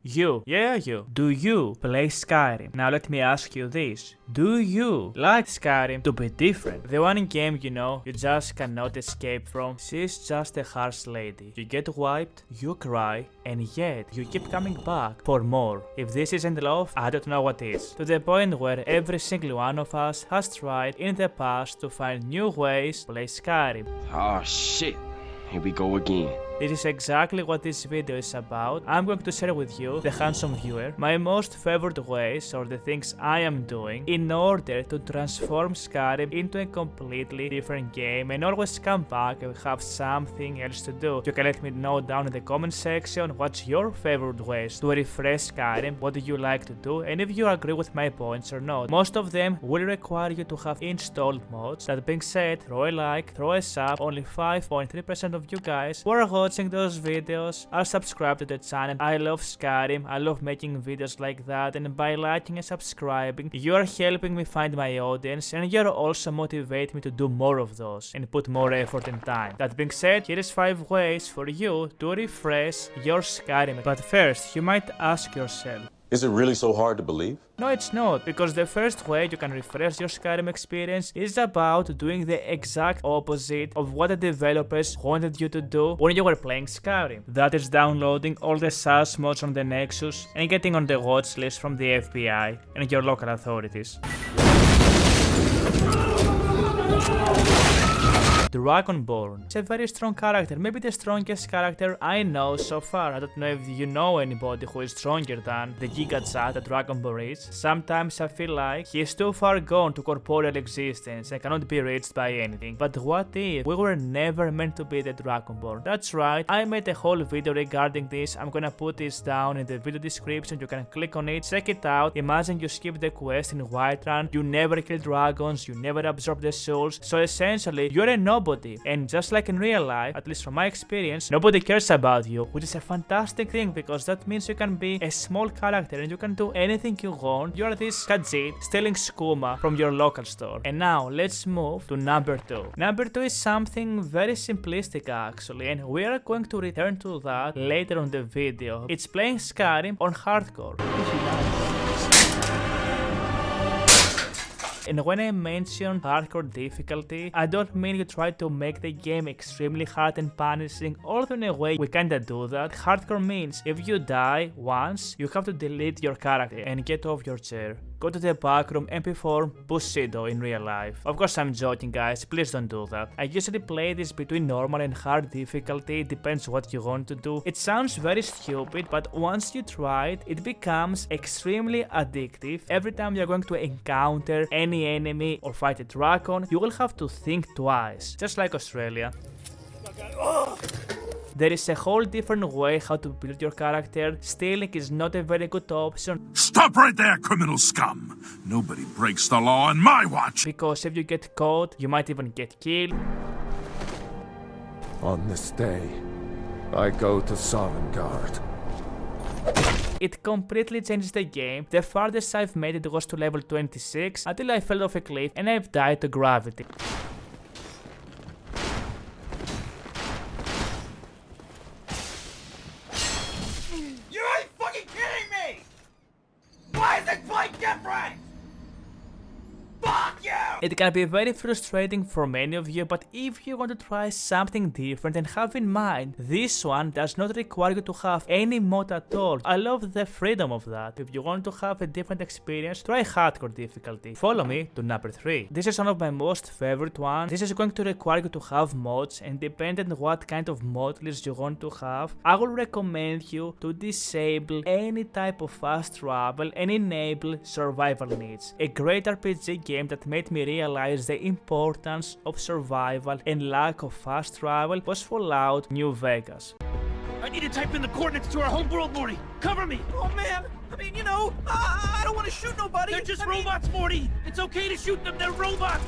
You, yeah, you. Do you play Skyrim? Now let me ask you this. Do you like Skyrim to be different? The one game you know you just cannot escape from. She's just a harsh lady. You get wiped, you cry, and yet you keep coming back for more. If this isn't love, I don't know what is. To the point where every single one of us has tried in the past to find new ways to play Skyrim. Oh shit, here we go again. This is exactly what this video is about. I'm going to share with you, the handsome viewer, my most favorite ways or the things I am doing in order to transform Skyrim into a completely different game and always come back and have something else to do. You can let me know down in the comment section what's your favorite ways to refresh Skyrim, what do you like to do, and if you agree with my points or not. Most of them will require you to have installed mods. That being said, throw a like, throw a sub. Only 5.3% of you guys who are watching those videos are subscribed to the channel. I love Skyrim, I love making videos like that, and by liking and subscribing, you are helping me find my audience and you're also motivating me to do more of those and put more effort and time. That being said, here is 5 ways for you to refresh your Skyrim. But first, you might ask yourself, is it really so hard to believe? No, it's not, because the first way you can refresh your Skyrim experience is about doing the exact opposite of what the developers wanted you to do when you were playing Skyrim. That is downloading all the SAS mods on the Nexus and getting on the watch list from the FBI and your local authorities. Dragonborn is a very strong character, maybe the strongest character I know so far. I don't know if you know anybody who is stronger than the Giga Chat that Dragonborn is. Sometimes I feel like he is too far gone to corporeal existence and cannot be reached by anything. But what if we were never meant to be the Dragonborn? That's right, I made a whole video regarding this. I'm gonna put this down in the video description, you can click on it, check it out. Imagine you skip the quest in Whiterun, you never kill dragons, you never absorb the souls, so essentially you're a nobody. And just like in real life, at least from my experience, nobody cares about you, which is a fantastic thing because that means you can be a small character and you can do anything you want. You're this Khajiit stealing skooma from your local store. And now let's move to number 2. Number 2 is something very simplistic actually, and we are going to return to that later on the video. It's playing Skyrim on hardcore. And when I mention hardcore difficulty, I don't mean you try to make the game extremely hard and punishing, although in a way we kinda do that. Hardcore means if you die once, you have to delete your character and get off your chair. Go to the back room and perform Bushido in real life. Of course I'm joking guys, please don't do that. I usually play this between normal and hard difficulty, it depends what you want to do. It sounds very stupid, but once you try it, it becomes extremely addictive. Every time you're going to encounter any enemy or fight a dragon, you will have to think twice, just like Australia. There is a whole different way how to build your character. Stealing is not a very good option. Stop right there, criminal scum! Nobody breaks the law on my watch! Because if you get caught, you might even get killed. On this day, I go to Sovngarde. It completely changes the game. The farthest I've made it was to level 26 until I fell off a cliff and I've died to gravity. It can be very frustrating for many of you, but if you want to try something different and have in mind, this one does not require you to have any mod at all. I love the freedom of that. If you want to have a different experience, try hardcore difficulty. Follow me to number 3. This is one of my most favorite ones. This is going to require you to have mods, and depending on what kind of mod list you want to have, I will recommend you to disable any type of fast travel and enable survival needs. A great RPG game that made me realize the importance of survival and lack of fast travel was Fallout New Vegas. I need to type in the coordinates to our homeworld, Morty! Cover me! Oh man! I mean, you know, I don't want to shoot nobody! They're just robots, Morty! It's okay to shoot them, they're robots!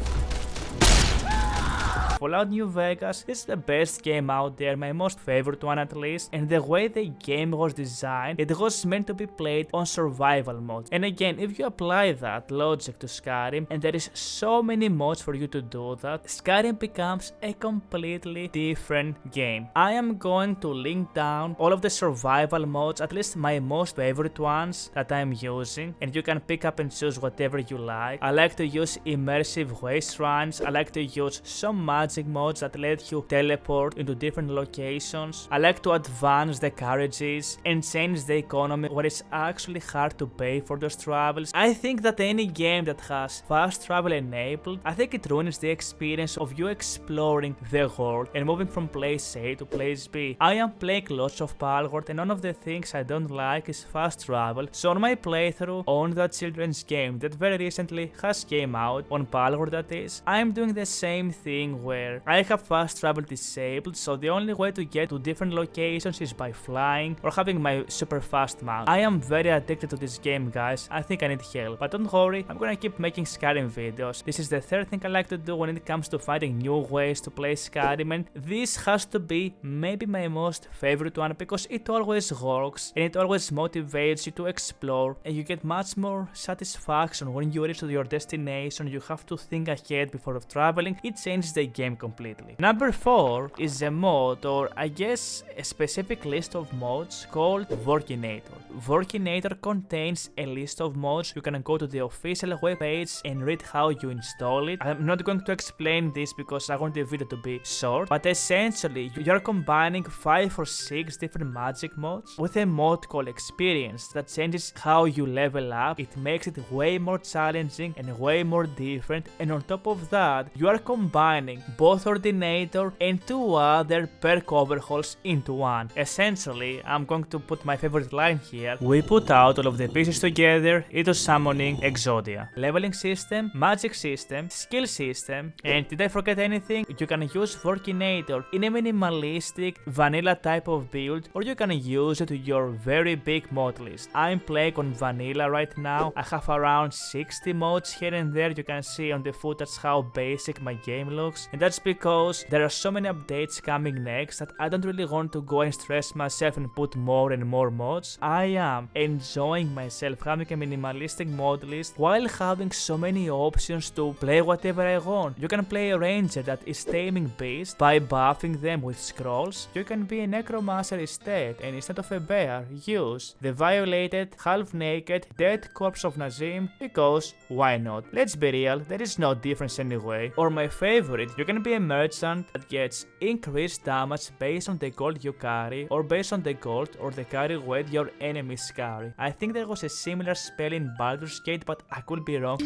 Fallout New Vegas is the best game out there, my most favorite one at least, and the way the game was designed, it was meant to be played on survival mode. And again, if you apply that logic to Skyrim, and there is so many mods for you to do that, Skyrim becomes a completely different game. I am going to link down all of the survival modes, at least my most favorite ones that I'm using, and you can pick up and choose whatever you like. I like to use immersive waste runs. I like to use some magic modes that let you teleport into different locations. I like to advance the carriages and change the economy where it's actually hard to pay for those travels. I think that any game that has fast travel enabled, I think it ruins the experience of you exploring the world and moving from place A to place B. I am playing lots of Palworld, and one of the things I don't like is fast travel. So on my playthrough on that children's game that very recently has came out on Palworld, that is, I'm doing the same thing where I have fast travel disabled, so the only way to get to different locations is by flying or having my super fast mount. I am very addicted to this game, guys. I think I need help, but don't worry, I'm gonna keep making Skyrim videos. This is the third thing I like to do when it comes to finding new ways to play Skyrim, and this has to be maybe my most favorite one because it always works and it always motivates you to explore, and you get much more satisfaction when you reach to your destination. You have to think ahead before traveling. It changes the game completely. Number 4 is a mod, or I guess a specific list of mods called Vokriinator. Vokriinator contains a list of mods. You can go to the official webpage and read how you install it. I'm not going to explain this because I want the video to be short, but essentially you're combining 5 or 6 different magic mods with a mod called Experience that changes how you level up. It makes it way more challenging and way more different, and on top of that you are combining both Ordinator and 2 other perk overhauls into one. Essentially, I'm going to put my favorite line here. We put out all of the pieces together into summoning Exodia. Leveling system, magic system, skill system, and did I forget anything? You can use Vokriinator in a minimalistic vanilla type of build, or you can use it to your very big mod list. I'm playing on vanilla right now. I have around 60 mods here and there. You can see on the footage how basic my game looks, and that's because there are so many updates coming next that I don't really want to go and stress myself and put more and more mods. I am enjoying myself having a minimalistic mod list while having so many options to play whatever I want. You can play a ranger that is taming beasts by buffing them with scrolls. You can be a necromancer instead, and instead of a bear, use the violated, half-naked, dead corpse of Nazim, because why not? Let's be real, there is no difference anyway. Or my favorite, you can be a merchant that gets increased damage based on the gold you carry, or based on the gold or the carry weight your enemies carry. I think there was a similar spell in Baldur's Gate, but I could be wrong.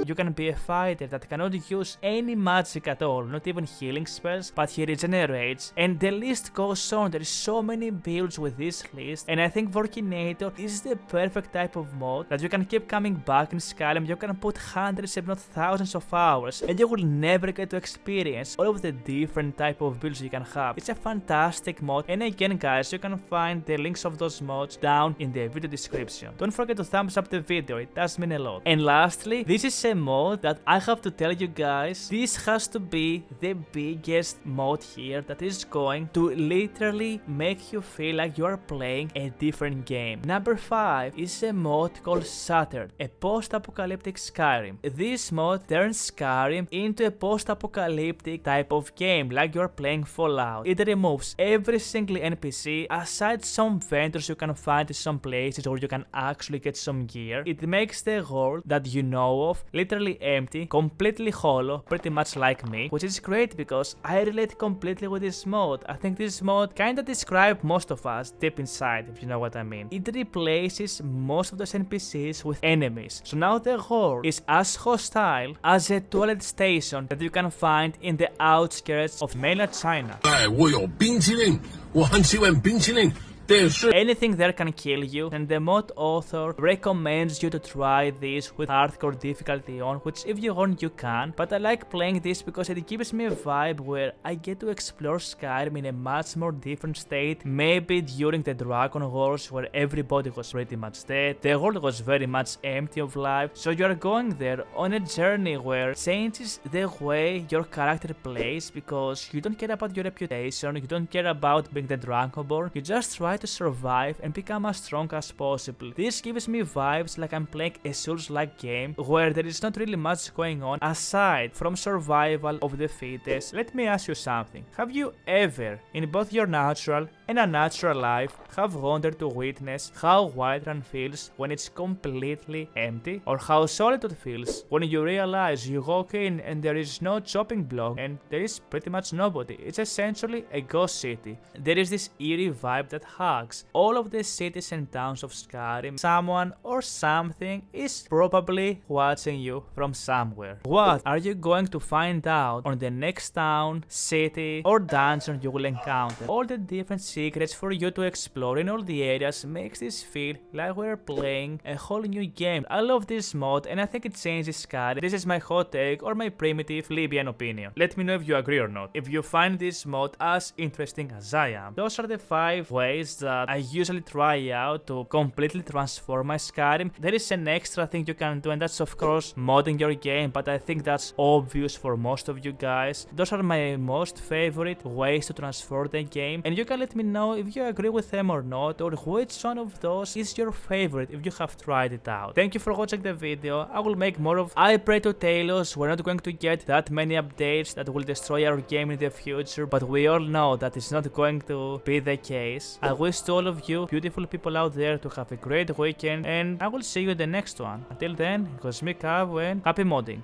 You can be a fighter that cannot use any magic at all, not even healing spells, but he regenerates, and the list goes on. There is so many builds with this list, and I think Vokriinator is the perfect type of mod that you can keep coming back in Skyrim. You can put hundreds if not thousands of hours, and you will never get to experience all of the different type of builds you can have. It's a fantastic mod, and again guys, you can find the links of those mods down in the video description. Don't forget to thumbs up the video, it does mean a lot. And lastly, this is a mod that I have to tell you guys, this has to be the biggest mod here that is going to literally make you feel like you are playing a different game. Number 5 is a mod called Shattered, a post-apocalyptic Skyrim. This mod turns Skyrim into a post-apocalyptic type of game, like you are playing Fallout. It removes every single NPC aside some vendors you can find in some places, or you can actually get some gear. It makes the world that you know of literally empty, completely hollow, pretty much like me, which is great because I relate completely with this mod. I think this mod kinda describes most of us deep inside, if you know what I mean. It replaces most of those NPCs with enemies, so now the world is as hostile as a toilet station that you can find in the outskirts of mainland China. 哎，我有冰淇淋，我很喜欢冰淇淋。Anything there can kill you, and the mod author recommends you to try this with hardcore difficulty on, which if you want you can, but I like playing this because it gives me a vibe where I get to explore Skyrim in a much more different state. Maybe during the Dragon Wars where everybody was pretty much dead, the world was very much empty of life, so you are going there on a journey where changes the way your character plays because you don't care about your reputation, you don't care about being the Dragonborn, you just try to survive and become as strong as possible. This gives me vibes like I'm playing a Souls-like game where there is not really much going on aside from survival of the fittest. Let me ask you something. Have you ever, in both your natural and unnatural life, have wanted to witness how Whiterun feels when it's completely empty? Or how Solitude feels when you realize you walk in and there is no chopping block and there is pretty much nobody. It's essentially a ghost city. There is this eerie vibe that hugs all of the cities and towns of Skyrim. Someone or something is probably watching you from somewhere. What are you going to find out on the next town, city, or dungeon you will encounter? All the different secrets for you to explore in all the areas makes this feel like we're playing a whole new game. I love this mod and I think it changes Skyrim. This is my hot take or my primitive Libyan opinion. Let me know if you agree or not. If you find this mod as interesting as I am. Those are the 5 ways that I usually try out to completely transform my Skyrim. There is an extra thing you can do and that's of course modding your game, but I think that's obvious for most of you guys. Those are my most favorite ways to transform the game and you can let me know if you agree with them or not, or which one of those is your favorite if you have tried it out. Thank you for watching the video. I will make more of I Pray to Talos. We're not going to get that many updates that will destroy our game in the future, but we all know that it's not going to be the case. I wish to all of you beautiful people out there to have a great weekend and I will see you in the next one. Until then, it was me, Kavou, and happy modding.